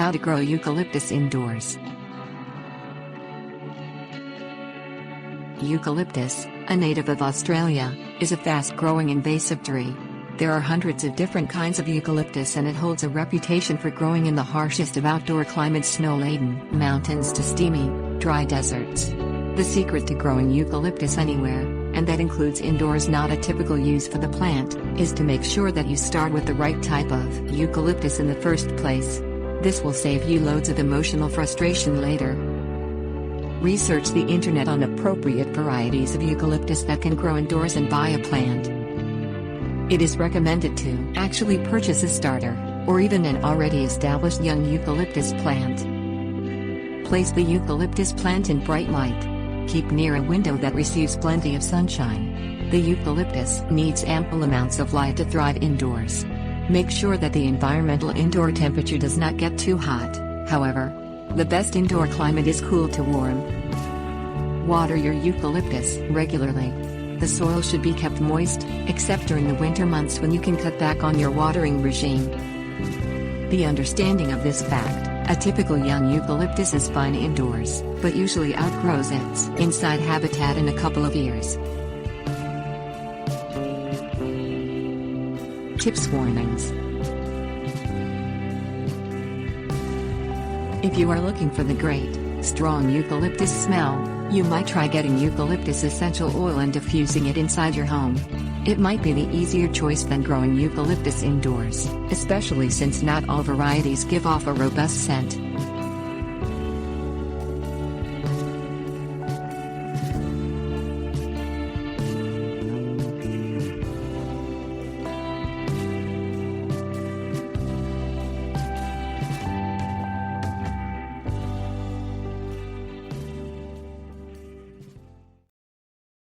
How to grow eucalyptus indoors. Eucalyptus, a native of Australia, is a fast-growing invasive tree. There are hundreds of different kinds of eucalyptus and it holds a reputation for growing in the harshest of outdoor climates, snow-laden mountains to steamy, dry deserts. The secret to growing eucalyptus anywhere, and that includes indoors, not a typical use for the plant, is to make sure that you start with the right type of eucalyptus in the first place. This will save you loads of emotional frustration later. Research the internet on appropriate varieties of eucalyptus that can grow indoors and buy a plant. It is recommended to actually purchase a starter, or even an already established young eucalyptus plant. Place the eucalyptus plant in bright light. Keep near a window that receives plenty of sunshine. The eucalyptus needs ample amounts of light to thrive indoors. Make sure that the environmental indoor temperature does not get too hot, however. The best indoor climate is cool to warm. Water your eucalyptus regularly. The soil should be kept moist, except during the winter months when you can cut back on your watering regime. The understanding of this fact, a typical young eucalyptus is fine indoors, but usually outgrows its inside habitat in a couple of years. Tips warnings. If you are looking for the great, strong eucalyptus smell, you might try getting eucalyptus essential oil and diffusing it inside your home. It might be the easier choice than growing eucalyptus indoors, especially since not all varieties give off a robust scent.